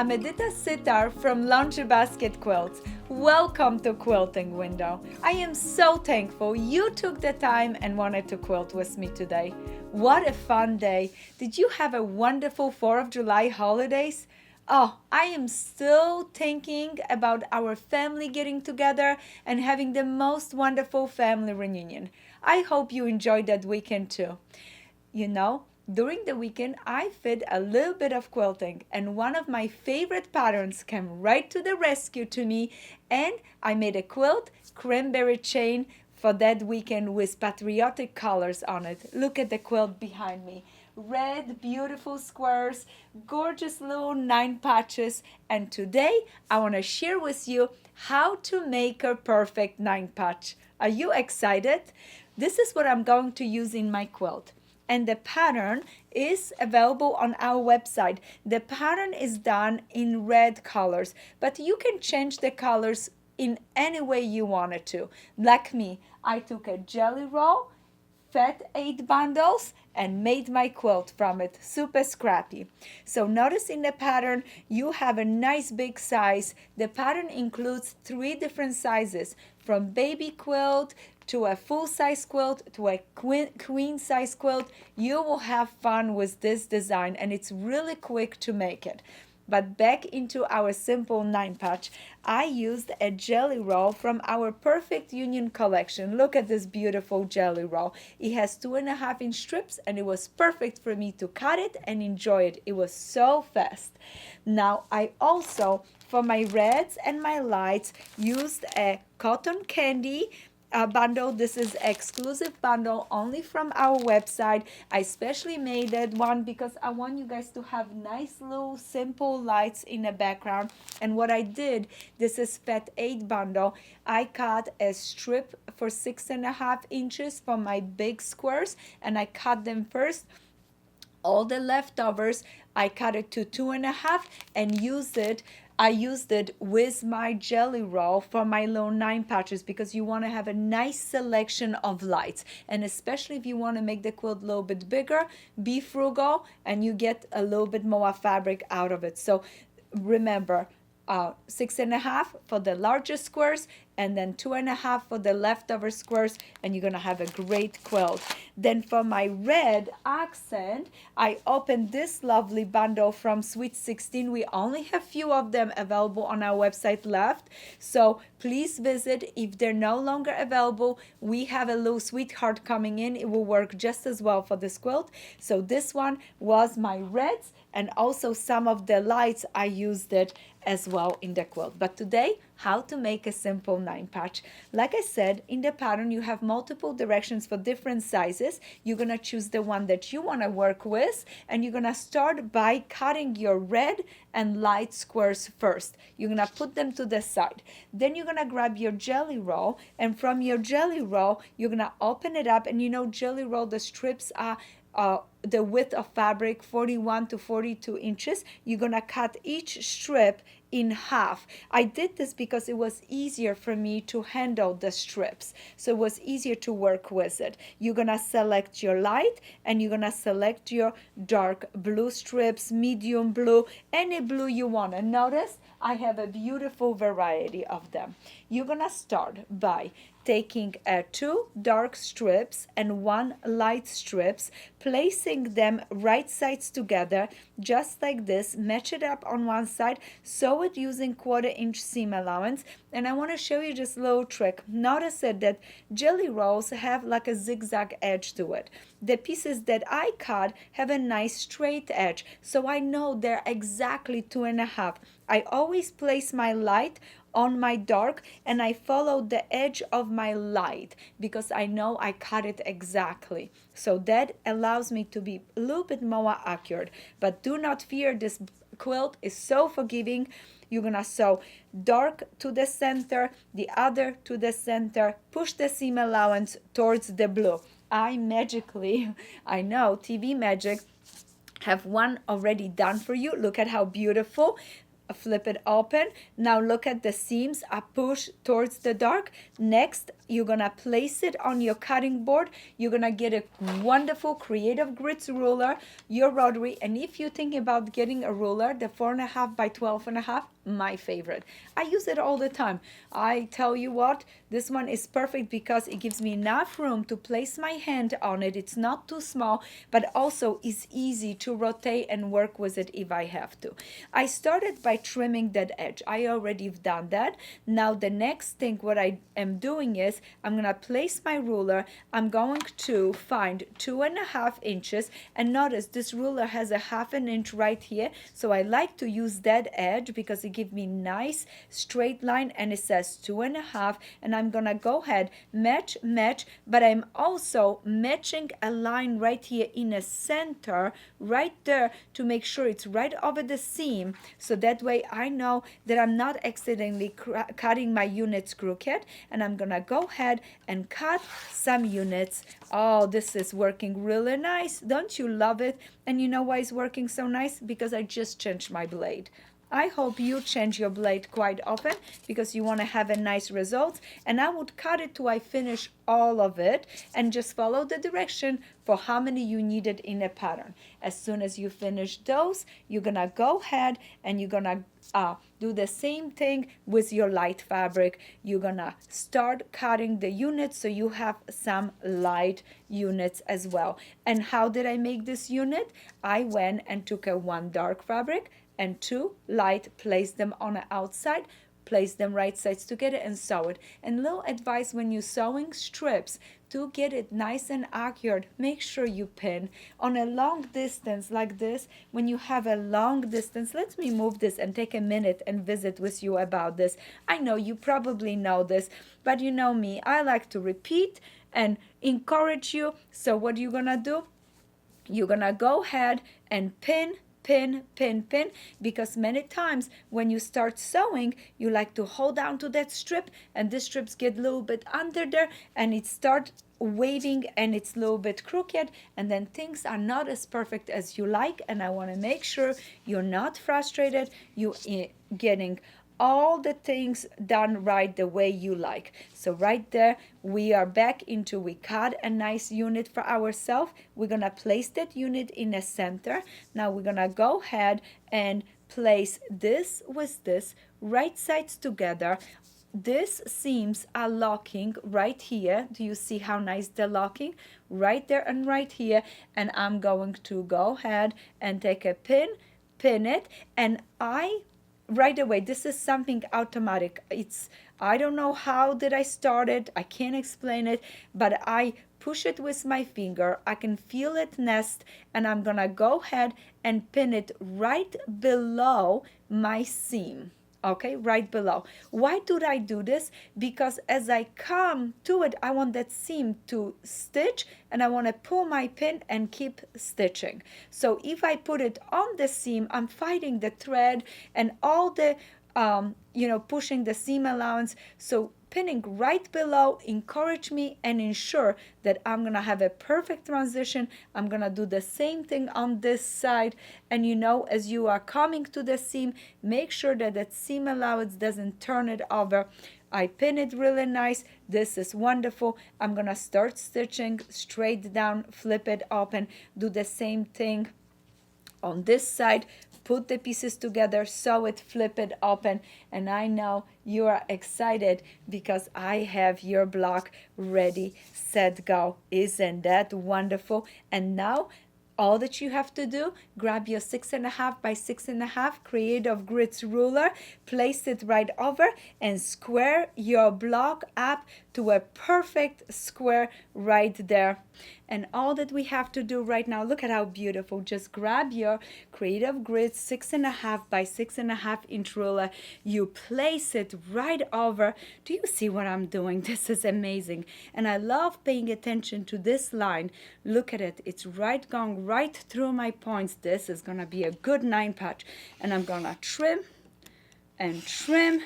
I'm Edyta Sitar from Laundry Basket Quilts. Welcome to Quilting Window. I am so thankful you took the time and wanted to quilt with me today. What a fun day. Did you have a wonderful 4th of July holidays? Oh, I am still thinking about our family getting together and having the most wonderful family reunion. I hope you enjoyed that weekend too. You know, during the weekend, I did a little bit of quilting, and one of my favorite patterns came right to the rescue to me, and I made a quilt cranberry chain for that weekend with patriotic colors on it. Look at the quilt behind me. Red, beautiful squares, gorgeous little 9 patches, and today I want to share with you how to make a perfect 9 patch. Are you excited? This is what I'm going to use in my quilt. And the pattern is available on our website. The pattern is done in red colors, but you can change the colors in any way you wanted to. Like me, I took a jelly roll, fat 8 bundles, and made my quilt from it. Super scrappy. So notice in the pattern you have a nice big size. The pattern includes 3 different sizes, from baby quilt to a full-size quilt to a queen-size quilt. You will have fun with this design, and it's really quick to make it. But back into our simple 9 patch, I used a jelly roll from our Perfect Union collection. Look at this beautiful jelly roll. It has 2.5-inch strips, and it was perfect for me to cut it and enjoy it. It was so fast. Now I also, for my reds and my lights, used a cotton candy bundle. This is exclusive bundle only from our website. I especially made that one because I want you guys to have nice little simple lights in the background. And what I did, this is fat 8 bundle. I cut a strip for 6.5 inches for my big squares, and I cut them first. All the leftovers, I cut it to 2.5 and I used it with my jelly roll for my little 9 patches, because you want to have a nice selection of lights. And especially if you want to make the quilt a little bit bigger, be frugal and you get a little bit more fabric out of it. So remember, 6.5 for the larger squares, and then 2.5 for the leftover squares, and you're gonna have a great quilt. Then for my red accent, I opened this lovely bundle from Sweet 16. We only have few of them available on our website left, so please visit. If they're no longer available, we have a little sweetheart coming in. It will work just as well for this quilt. So this one was my reds, and also some of the lights I used it as well in the quilt. But today, how to make a simple 9 patch. Like I said, in the pattern you have multiple directions for different sizes. You're gonna choose the one that you want to work with, and you're gonna start by cutting your red and light squares first. You're gonna put them to the side. Then you're gonna grab your jelly roll, and from your jelly roll you're gonna open it up. And you know, jelly roll, the strips are the width of fabric 41 to 42 inches. You're gonna cut each strip in half. I did this because it was easier for me to handle the strips, so it was easier to work with it. You're gonna select your light, and you're gonna select your dark blue strips, medium blue, any blue you want. And notice I have a beautiful variety of them. You're gonna start by taking 2 dark strips and 1 light strips, placing them right sides together just like this. Match it up on one side, sew it using 1/4-inch seam allowance. And I want to show you just a little trick. Notice that jelly rolls have like a zigzag edge to it. The pieces that I cut have a nice straight edge, so I know they're exactly 2.5. I always place my light on my dark, and I follow the edge of my light because I know I cut it exactly. So that allows me to be a little bit more accurate. But do not fear, this quilt is so forgiving. You're gonna sew dark to the center, the other to the center, push the seam allowance towards the blue. I know TV magic, have one already done for you. Look at how beautiful. flip it open. Now look at the seams. I push towards the dark. Next, you're gonna place it on your cutting board. You're gonna get a wonderful Creative Grits ruler, your rotary, and if you're thinking about getting a ruler, the 4.5 by 12.5, my favorite. I use it all the time. I tell you what, this one is perfect because it gives me enough room to place my hand on it. It's not too small, but also is easy to rotate and work with it if I have to. I started by trimming that edge. I already have done that. Now the next thing what I am doing is I'm gonna place my ruler. I'm going to find 2.5 inches, and notice this ruler has a 1/2 inch right here, so I like to use that edge because it gives me nice straight line, and it says 2.5, and I'm gonna go ahead match, but I'm also matching a line right here in the center right there to make sure it's right over the seam, so that way I know that I'm not accidentally cutting my units crooked. And I'm gonna go ahead and cut some units. Oh, this is working really nice. Don't you love it? And you know why it's working so nice? Because I just changed my blade. I hope you change your blade quite often because you want to have a nice result. And I would cut it till I finish all of it and just follow the direction for how many you needed in a pattern. As soon as you finish those, you're gonna go ahead and you're gonna do the same thing with your light fabric. You're gonna start cutting the units so you have some light units as well. And how did I make this unit? I went and took a 1 dark fabric and 2 light, place them on the outside, place them right sides together and sew it. And little advice when you're sewing strips, to get it nice and accurate, make sure you pin on a long distance like this. When you have a long distance, let me move this and take a minute and visit with you about this. I know you probably know this, but you know me, I like to repeat and encourage you. So what you're gonna do, you're gonna go ahead and pin, because many times when you start sewing, you like to hold down to that strip, and the strips get a little bit under there and it starts waving and it's a little bit crooked, and then things are not as perfect as you like. And I want to make sure you're not frustrated, you're getting all the things done right the way you like. So right there, we are back into, we cut a nice unit for ourselves. We're gonna place that unit in the center. Now we're gonna go ahead and place this with this right sides together. This seams are locking right here. Do you see how nice they're locking? Right there and right here. And I'm going to go ahead and take a pin it, and right away, this is something automatic. I don't know how did I start it. I can't explain it, but I push it with my finger. I can feel it nest, and I'm gonna go ahead and pin it right below my seam. Okay, right below. Why do I do this? Because as I come to it, I want that seam to stitch, and I want to pull my pin and keep stitching. So if I put it on the seam, I'm fighting the thread and all the pushing the seam allowance. So pinning right below encourage me and ensure that I'm gonna have a perfect transition. I'm gonna do the same thing on this side, and as you are coming to the seam, make sure that that seam allowance doesn't turn it over. I pin it really nice. This is wonderful. I'm gonna start stitching straight down, flip it open, do the same thing on this side, put the pieces together, sew it, flip it open, and I know you are excited because I have your block ready, set, go. Isn't that wonderful? And now all that you have to do, grab your 6.5 by 6.5 Creative Grits ruler, place it right over, and square your block up to a perfect square right there. And all that we have to do right now, look at how beautiful. Just grab your Creative Grits 6.5 by 6.5 inch ruler. You place it right over. Do you see what I'm doing? This is amazing. And I love paying attention to this line. Look at it. It's going right through my points. This is going to be a good 9 patch. And I'm going to trim and trim.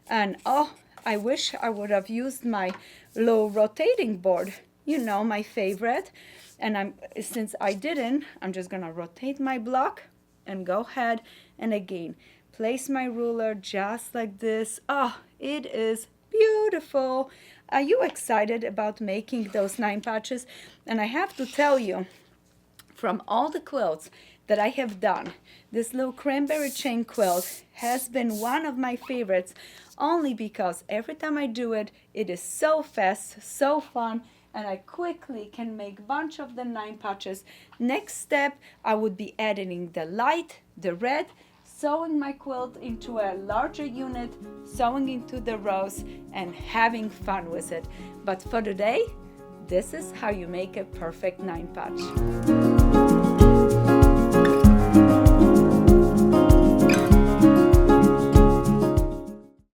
And I wish I would have used my low rotating board. My favorite. And since I didn't, I'm just gonna rotate my block and go ahead and again place my ruler just like this. Oh, it is beautiful. Are you excited about making those 9 patches? And I have to tell you, from all the quilts that I have done, this little cranberry chain quilt has been one of my favorites, only because every time I do it, it is so fast, so fun, and I quickly can make a bunch of the 9 patches. Next step, I would be adding the light, the red, sewing my quilt into a larger unit, sewing into the rows, and having fun with it. But for today, this is how you make a perfect 9 patch.